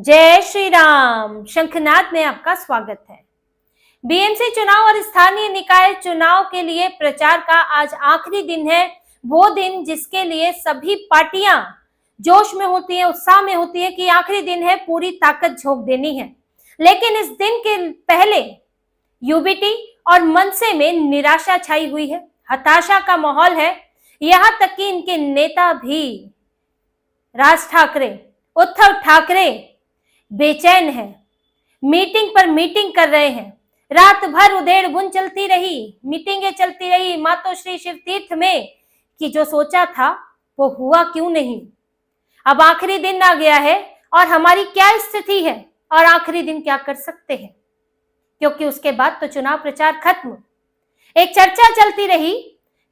जय श्री राम। शंखनाद में आपका स्वागत है। बीएमसी चुनाव और स्थानीय निकाय चुनाव के लिए प्रचार का आज आखिरी दिन है। वो दिन जिसके लिए सभी पार्टियां जोश में होती है, उत्साह में होती है कि आखिरी दिन है, पूरी ताकत झोंक देनी है। लेकिन इस दिन के पहले यूबीटी और मनसे में निराशा छाई हुई है, हताशा का माहौल है। यहां तक कि इनके नेता भी राज ठाकरे, उद्धव ठाकरे बेचैन है, मीटिंग पर मीटिंग कर रहे हैं। रात भर उधेड़ बुन चलती रही, मीटिंगें चलती रही मातोश्री शिव तीर्थ में कि जो सोचा था वो हुआ क्यों नहीं। अब आखिरी दिन आ गया है और हमारी क्या स्थिति है और आखिरी दिन क्या कर सकते हैं, क्योंकि उसके बाद तो चुनाव प्रचार खत्म। एक चर्चा चलती रही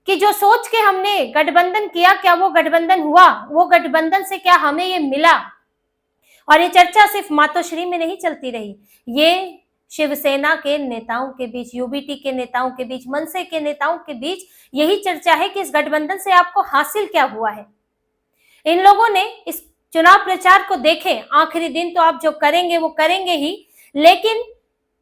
कि जो सोच के हमने गठबंधन किया, क्या वो गठबंधन हुआ, वो गठबंधन से क्या हमें ये मिला। और ये चर्चा सिर्फ मातोश्री में नहीं चलती रही, ये शिवसेना के नेताओं के बीच, यूबीटी के नेताओं के बीच, मनसे के नेताओं के बीच यही चर्चा है कि इस गठबंधन से आपको हासिल क्या हुआ है। इन लोगों ने इस चुनाव प्रचार को देखें, आखिरी दिन तो आप जो करेंगे वो करेंगे ही, लेकिन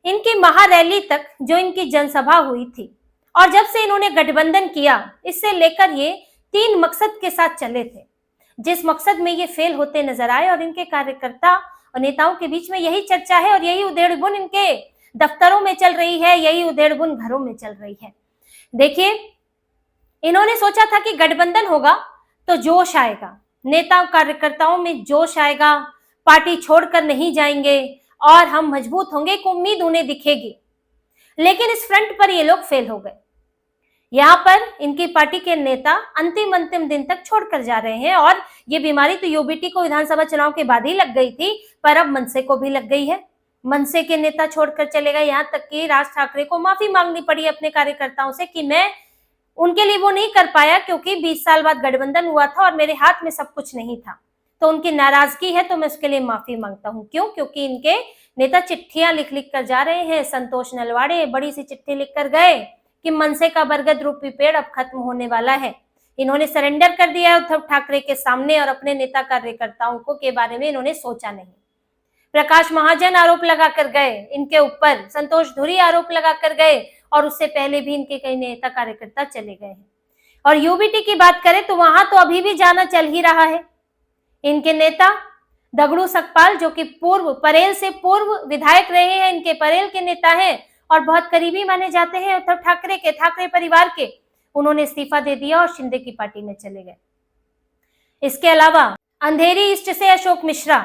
इनकी महारैली तक जो इनकी जनसभा हुई थी और जब से इन्होंने गठबंधन किया, इससे लेकर ये 3 मकसद के साथ चले थे। जिस मकसद में ये फेल होते नजर आए और इनके कार्यकर्ता और नेताओं के बीच में यही चर्चा है और यही उधेड़बुन इनके दफ्तरों में चल रही है, यही उधेड़बुन घरों में चल रही है। देखिए, इन्होंने सोचा था कि गठबंधन होगा तो जोश आएगा, नेताओं कार्यकर्ताओं में जोश आएगा, पार्टी छोड़कर नहीं जाएंगे और हम मजबूत होंगे, एक उम्मीद उन्हें दिखेगी। लेकिन इस फ्रंट पर ये लोग फेल हो गए। यहाँ पर इनकी पार्टी के नेता अंतिम दिन तक छोड़कर जा रहे हैं और ये बीमारी तो यूबीटी को विधानसभा चुनाव के बाद ही लग गई थी, पर अब मनसे को भी लग गई है। मनसे के नेता छोड़कर चले गए, यहाँ तक कि राज ठाकरे को माफी मांगनी पड़ी अपने कार्यकर्ताओं से कि मैं उनके लिए वो नहीं कर पाया क्योंकि 20 साल बाद गठबंधन हुआ था और मेरे हाथ में सब कुछ नहीं था, तो उनकी नाराजगी है, तो मैं उसके लिए माफी मांगता हूँ। क्यों? क्योंकि इनके नेता चिट्ठियां लिख लिख कर जा रहे हैं। संतोष नलवाड़े बड़ी सी चिट्ठी लिख कर गए कि मनसे का बरगद रूपी पेड़ अब खत्म होने वाला है। इन्होंने सरेंडर कर दिया उद्धव ठाकरे के सामने और अपने नेता कार्यकर्ताओं को के बारे में इन्होंने सोचा नहीं। प्रकाश महाजन आरोप लगा कर गए इनके ऊपर, संतोष धुरी आरोप लगा कर गए और उससे पहले भी इनके कई नेता कार्यकर्ता चले गए हैं। और यूबीटी की बात करें तो वहां तो अभी भी जाना चल ही रहा है। इनके नेता दगड़ू सकपाल, जो कि परेल से पूर्व विधायक रहे हैं, इनके परेल के नेता हैं और बहुत करीबी माने जाते हैं उद्धव ठाकरे के, ठाकरे परिवार के, उन्होंने इस्तीफा दे दिया और शिंदे की पार्टी में चले गए। इसके अलावा अंधेरी ईस्ट से अशोक मिश्रा,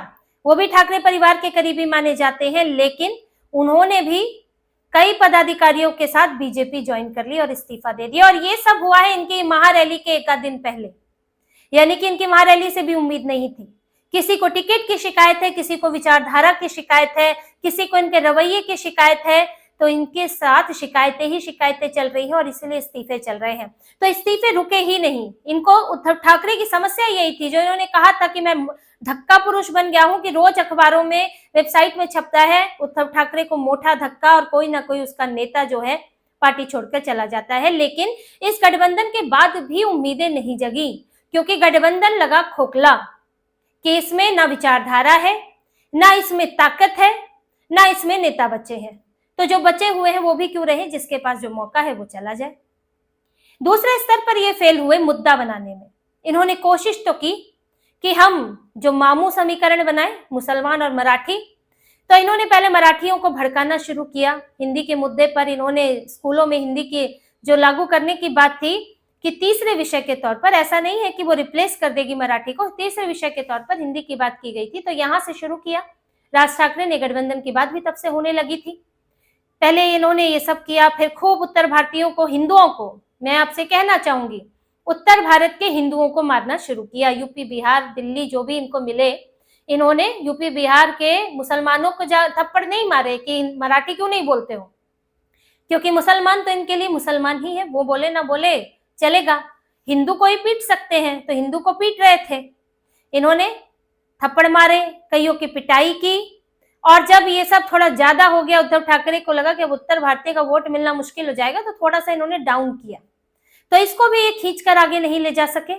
वो भी ठाकरे परिवार के करीबी माने जाते हैं, लेकिन उन्होंने भी कई पदाधिकारियों के साथ बीजेपी ज्वाइन कर ली और इस्तीफा दे दिया। और ये सब हुआ है इनकी महारैली के 1 दिन पहले, यानी कि इनकी महारैली से भी उम्मीद नहीं थी। किसी को टिकट की शिकायत है, किसी को विचारधारा की शिकायत है, किसी को इनके रवैये की शिकायत है, तो इनके साथ शिकायतें ही शिकायतें चल रही हैं और इसलिए इस्तीफे चल रहे हैं। तो इस्तीफे रुके ही नहीं। इनको उद्धव ठाकरे की समस्या यही थी, जो इन्होंने कहा था कि मैं धक्का पुरुष बन गया हूं, कि रोज अखबारों में, वेबसाइट में छपता है उद्धव ठाकरे को मोटा धक्का और कोई ना कोई उसका नेता जो है पार्टी छोड़कर चला जाता है। लेकिन इस गठबंधन के बाद भी उम्मीदें नहीं जगी, क्योंकि गठबंधन लगा खोखला कि इसमें ना विचारधारा है, ना इसमें ताकत है, ना इसमें नेता बचे हैं। तो जो बचे हुए हैं वो भी क्यों रहे, जिसके पास जो मौका है वो चला जाए। दूसरे स्तर पर ये फेल हुए मुद्दा बनाने में। इन्होंने कोशिश तो की कि हम जो मामू समीकरण बनाए, मुसलमान और मराठी, तो इन्होंने पहले मराठियों को भड़काना शुरू किया हिंदी के मुद्दे पर। इन्होंने स्कूलों में हिंदी की जो लागू करने की बात थी कि तीसरे विषय के तौर पर, ऐसा नहीं है कि वो रिप्लेस कर देगी मराठी को, तीसरे विषय के तौर पर हिंदी की बात की गई थी, तो यहां से शुरू किया। राज ठाकरे ने गठबंधन की बात भी तब से होने लगी थी। पहले इन्होंने ये सब किया, फिर खूब उत्तर भारतीयों को, हिंदुओं को, मैं आपसे कहना चाहूंगी, उत्तर भारत के हिंदुओं को मारना शुरू किया। यूपी, बिहार, दिल्ली जो भी इनको मिले, इन्होंने यूपी बिहार के मुसलमानों को थप्पड़ नहीं मारे कि मराठी क्यों नहीं बोलते हो, क्योंकि मुसलमान तो इनके लिए मुसलमान ही है, वो बोले ना बोले चलेगा, हिंदू को ही पीट सकते हैं, तो हिंदू को पीट रहे थे। इन्होंने थप्पड़ मारे, कईयों की पिटाई की, और जब ये सब थोड़ा ज्यादा हो गया, उद्धव ठाकरे को लगा कि अब उत्तर भारतीय का वोट मिलना मुश्किल हो जाएगा, तो थोड़ा सा इन्होंने डाउन किया, तो इसको भी ये खींचकर आगे नहीं ले जा सके।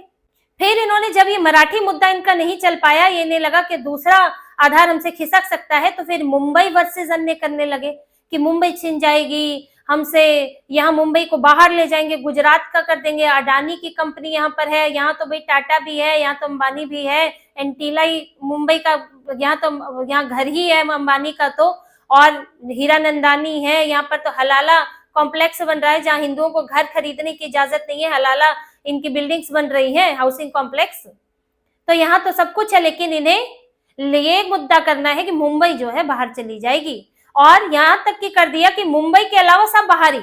फिर इन्होंने, जब ये मराठी मुद्दा इनका नहीं चल पाया, ये नहीं लगा कि दूसरा आधार हमसे खिसक सकता है, तो फिर मुंबई वर्सेस अन्य करने लगे कि मुंबई छिन जाएगी हमसे, यहाँ मुंबई को बाहर ले जाएंगे, गुजरात का कर देंगे, अडानी की कंपनी यहाँ पर है, यहाँ तो भाई टाटा भी है, यहाँ तो अंबानी भी है, एंटीला ही मुंबई का, यहाँ घर ही है अंबानी का तो, और हीरानंदानी है, यहाँ पर तो हलाला कॉम्प्लेक्स बन रहा है जहाँ हिंदुओं को घर खरीदने की इजाजत नहीं है, हलाला इनकी बिल्डिंग्स बन रही है, हाउसिंग कॉम्प्लेक्स। तो यहाँ तो सब कुछ है, लेकिन इन्हें ये मुद्दा करना है कि मुंबई जो है बाहर चली जाएगी, और यहाँ तक कि कर दिया कि मुंबई के अलावा सब बाहरी,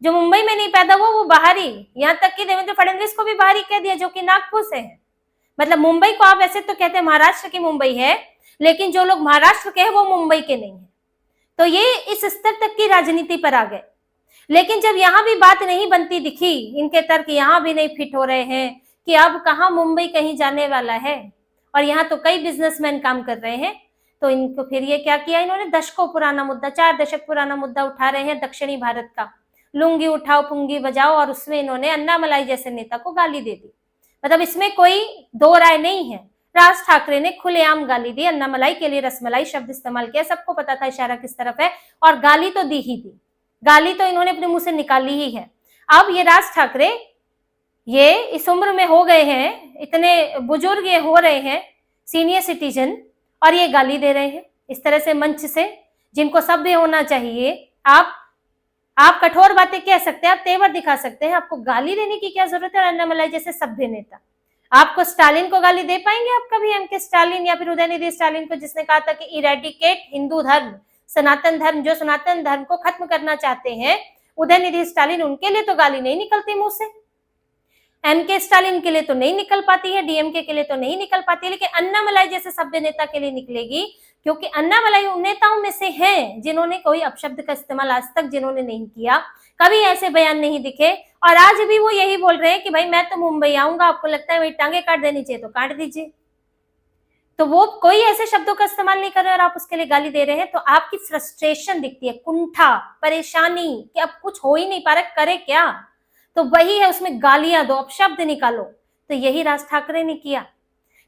जो मुंबई में नहीं पैदा हुआ वो बाहरी, यहाँ तक कि देवेंद्र फडणवीस को भी बाहरी कह दिया जो कि नागपुर से है। मतलब मुंबई को आप ऐसे तो कहते हैं महाराष्ट्र की मुंबई है, लेकिन जो लोग महाराष्ट्र के हैं वो मुंबई के नहीं है। तो ये इस स्तर तक की राजनीति पर आ गए। लेकिन जब यहाँ भी बात नहीं बनती दिखी, इनके तर्क यहाँ भी नहीं फिट हो रहे हैं कि अब कहाँ मुंबई कहीं जाने वाला है, और यहाँ तो कई बिजनेसमैन काम कर रहे हैं, तो इनको फिर ये क्या किया, इन्होंने दशकों पुराना मुद्दा, 4 दशक पुराना मुद्दा उठा रहे हैं दक्षिणी भारत का, लुंगी उठाओ पुंगी बजाओ, और उसमें इन्होंने अन्नामलाई जैसे नेता को गाली दे दी। मतलब इसमें कोई दो राय नहीं है, राज ठाकरे ने खुलेआम गाली दी, अन्नामलाई के लिए रसमलाई शब्द इस्तेमाल किया, सबको पता था इशारा किस तरफ है, और गाली तो दी ही दी, गाली तो इन्होंने अपने मुंह से निकाली ही है। अब ये राज ठाकरे ये इस उम्र में हो गए हैं, इतने बुजुर्ग ये हो रहे हैं, सीनियर सिटीजन, और ये गाली दे रहे हैं इस तरह से मंच से, जिनको सभ्य होना चाहिए। आप कठोर बातें कह सकते हैं, आप तेवर दिखा सकते हैं, आपको गाली देने की क्या जरूरत है? अन्नामलाई जैसे सभ्य नेता, आपको स्टालिन को गाली दे पाएंगे आप कभी? एम.के. स्टालिन या फिर उदयनिधि स्टालिन को, जिसने कहा था कि इरेडिकेट हिंदू धर्म, सनातन धर्म, जो सनातन धर्म को खत्म करना चाहते हैं उदयनिधि स्टालिन, उनके लिए तो गाली नहीं निकलती मुंह से। एम.के. स्टालिन के लिए तो नहीं निकल पाती है, डीएमके के लिए तो नहीं निकल पाती है, लेकिन अन्नामलाई जैसे सभ्य नेता के लिए निकलेगी, क्योंकि अन्नामलाई उन नेताओं में से हैं जिन्होंने कोई अपशब्द का इस्तेमाल आज तक जिन्होंने नहीं किया, कभी ऐसे बयान नहीं दिखे, और आज भी वो यही बोल रहे हैं कि भाई मैं तो मुंबई आऊंगा, आपको लगता है भाई टांगे काट देनी चाहिए तो काट दीजिए। तो वो कोई ऐसे शब्दों का इस्तेमाल नहीं कर रहे और आप उसके लिए गाली दे रहे हैं, तो आपकी फ्रस्ट्रेशन दिखती है, कुंठा, परेशानी कि अब कुछ हो ही नहीं पा रहा, करे क्या, तो वही है, उसमें गालियां दो, अपशब्द निकालो। तो यही राज ठाकरे ने किया।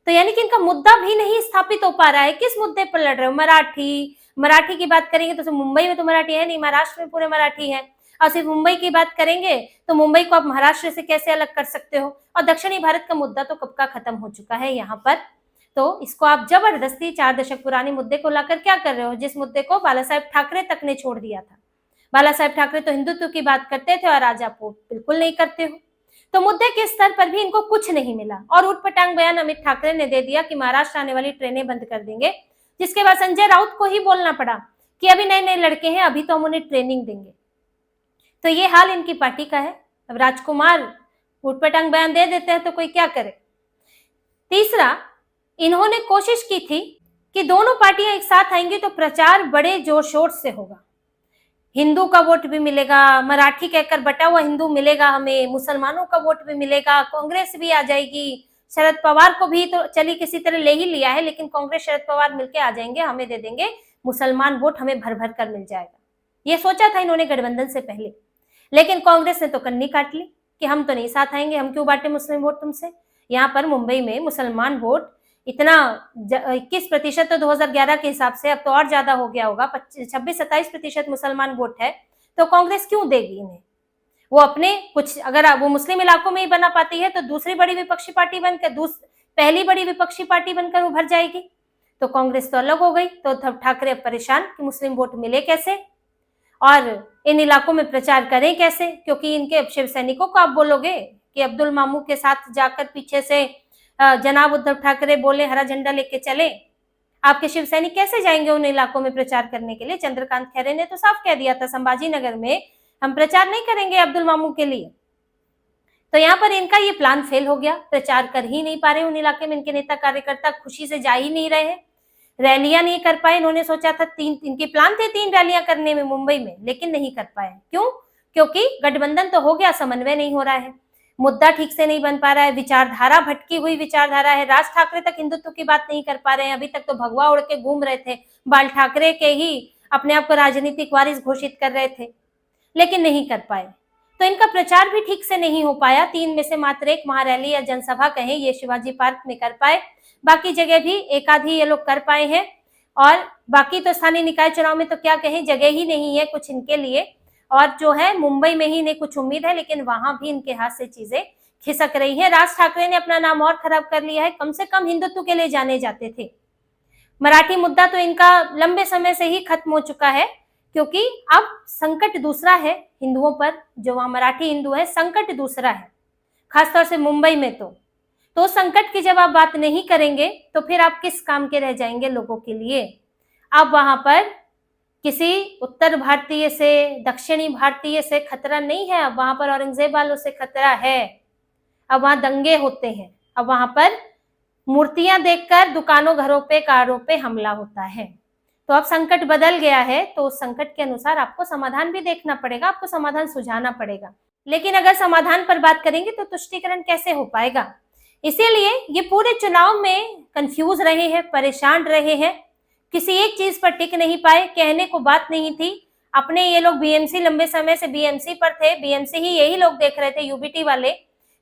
तो यानी कि इनका मुद्दा भी नहीं स्थापित हो पा रहा है। किस मुद्दे पर लड़ रहे हो? मराठी की बात करेंगे तो मुंबई में तो मराठी है नहीं, महाराष्ट्र में पूरे मराठी है, और सिर्फ मुंबई की बात करेंगे तो मुंबई को आप महाराष्ट्र से कैसे अलग कर सकते हो? और दक्षिणी भारत का मुद्दा तो कब का खत्म हो चुका है यहाँ पर। तो इसको आप जबरदस्ती 4 दशक पुराने मुद्दे को लाकर क्या कर रहे हो, जिस मुद्दे को बाला साहेब ठाकरे तक ने छोड़ दिया था। बाला साहेब ठाकरे तो हिंदुत्व की बात करते थे और आज आप वो बिल्कुल नहीं करते हो। तो मुद्दे के स्तर पर भी इनको कुछ नहीं मिला, और उठपटांग बयान अमित ठाकरे ने दे दिया कि महाराष्ट्र आने वाली ट्रेनें बंद कर देंगे, जिसके बाद संजय राउत को ही बोलना पड़ा कि अभी नए नए लड़के हैं, अभी तो हम उन्हें ट्रेनिंग देंगे। तो ये हाल इनकी पार्टी का है। अब राजकुमार उठपटांग बयान दे देते हैं तो कोई क्या करे। तीसरा, इन्होंने कोशिश की थी कि दोनों पार्टियां एक साथ आएंगी तो प्रचार बड़े जोर शोर से होगा, हिंदू का वोट भी मिलेगा, मराठी कहकर बटा हुआ हिंदू मिलेगा हमें, मुसलमानों का वोट भी मिलेगा, कांग्रेस भी आ जाएगी, शरद पवार को भी तो चली किसी तरह ले ही लिया है, लेकिन कांग्रेस शरद पवार मिलके आ जाएंगे, हमें दे देंगे मुसलमान वोट, हमें भर भर कर मिल जाएगा। ये सोचा था इन्होंने गठबंधन से पहले, लेकिन कांग्रेस ने तो कन्नी काट ली कि हम तो नहीं साथ आएंगे, हम क्यों बांटे मुस्लिम वोट तुमसे। यहाँ पर मुंबई में मुसलमान वोट इतना 21% तो 2011 के हिसाब से, अब तो और ज्यादा हो गया होगा, 26-27% मुसलमान वोट है, तो कांग्रेस क्यों देगी इन्हें? वो अपने कुछ, अगर वो मुस्लिम इलाकों में ही बना पाती है तो दूसरी बड़ी विपक्षी पार्टी बनकर, पहली बड़ी विपक्षी पार्टी बनकर उभर जाएगी। तो कांग्रेस तो अलग हो गई। तो ठाकरे अब परेशान कि मुस्लिम वोट मिले कैसे और इन इलाकों में प्रचार करें कैसे, क्योंकि इनके शिव सैनिकों को आप बोलोगे कि अब्दुल मामू के साथ जाकर पीछे से जनाब उद्धव ठाकरे बोले हरा झंडा लेके चले, आपके शिव सैनिक कैसे जाएंगे उन इलाकों में प्रचार करने के लिए? चंद्रकांत खैरे ने तो साफ कह दिया था, संभाजी नगर में हम प्रचार नहीं करेंगे अब्दुल मामू के लिए। तो यहाँ पर इनका ये प्लान फेल हो गया, प्रचार कर ही नहीं पा रहे उन इलाके में, इनके नेता कार्यकर्ता खुशी से जा ही नहीं रहे, रैलियां नहीं कर पाए। इन्होंने सोचा था इनके प्लान थे 3 रैलियां करने में मुंबई में, लेकिन नहीं कर पाए। क्यों? क्योंकि गठबंधन तो हो गया, समन्वय नहीं हो रहा है, मुद्दा ठीक से नहीं बन पा रहा है, विचारधारा भटकी हुई विचारधारा है। राज ठाकरे तक हिंदुत्व की बात नहीं कर पा रहे हैं, अभी तक तो भगवा उड़ के घूम रहे थे, बाल ठाकरे के ही अपने आप को राजनीतिक वारिस घोषित कर रहे थे, लेकिन नहीं कर पाए। तो इनका प्रचार भी ठीक से नहीं हो पाया। 3 में से मात्र 1 महारैली या जनसभा कहें ये शिवाजी पार्क में कर पाए, बाकी जगह भी एक आधी ये लोग कर पाए हैं, और बाकी तो स्थानीय निकाय चुनाव में तो क्या कहें, जगह ही नहीं है कुछ इनके लिए। और जो है मुंबई में ही इन्हें कुछ उम्मीद है, लेकिन वहां भी इनके हाथ से चीजें खिसक रही है। राज ठाकरे ने अपना नाम और खराब कर लिया है। कम से कम हिंदुत्व के लिए जाने जाते थे। मराठी मुद्दा तो इनका लंबे समय से ही खत्म हो चुका है, क्योंकि अब संकट दूसरा है हिंदुओं पर, जो वहां मराठी हिंदू है, संकट दूसरा है, खासतौर से मुंबई में। तो संकट की जब आप बात नहीं करेंगे तो फिर आप किस काम के रह जाएंगे लोगों के लिए। अब वहां पर किसी उत्तर भारतीय से, दक्षिणी भारतीय से खतरा नहीं है, अब वहां पर औरंगजेब वालों से खतरा है। अब वहां दंगे होते हैं, अब वहां पर मूर्तियां देखकर दुकानों, घरों पे, कारों पे हमला होता है। तो अब संकट बदल गया है, तो उस संकट के अनुसार आपको समाधान भी देखना पड़ेगा, आपको समाधान सुझाना पड़ेगा। लेकिन अगर समाधान पर बात करेंगे तो तुष्टीकरण कैसे हो पाएगा। इसीलिए ये पूरे चुनाव में कंफ्यूज रहे हैं, परेशान रहे हैं, किसी एक चीज पर टिक नहीं पाए। कहने को बात नहीं थी, अपने ये लोग बीएमसी, लंबे समय से बीएमसी पर थे, बीएमसी ही यही लोग देख रहे थे, यूबीटी वाले।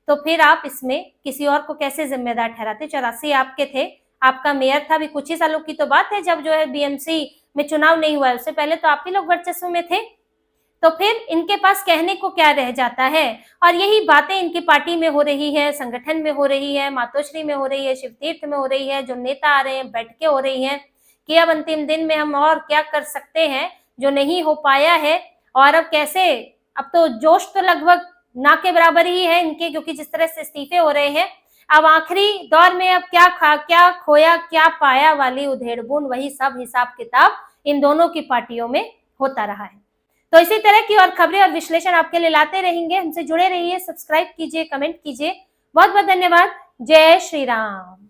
तो फिर आप इसमें किसी और को कैसे जिम्मेदार ठहराते। 84 आपके थे, आपका मेयर था, अभी कुछ ही सालों की तो बात है जब जो है बीएमसी में चुनाव नहीं हुआ है, उससे पहले तो आप ही लोग वर्चस्व में थे। तो फिर इनके पास कहने को क्या रह जाता है। और यही बातें इनकी पार्टी में हो रही है, संगठन में हो रही है, मातोश्री में हो रही है, शिवतीर्थ में हो रही है, जो नेता आ रहे हैं बैठकें हो रही हैं कि अब अंतिम दिन में हम और क्या कर सकते हैं जो नहीं हो पाया है। और अब कैसे, अब तो जोश तो लगभग ना के बराबर ही है इनके, क्योंकि जिस तरह से इस्तीफे हो रहे हैं, अब आखिरी दौर में अब क्या खोया क्या पाया वाली उधेड़बुन, वही सब हिसाब किताब इन दोनों की पार्टियों में होता रहा है। तो इसी तरह की और खबरें और विश्लेषण आपके लिए लाते रहेंगे। हमसे जुड़े रहिए, सब्सक्राइब कीजिए, कमेंट कीजिए। बहुत बहुत धन्यवाद। जय श्री राम।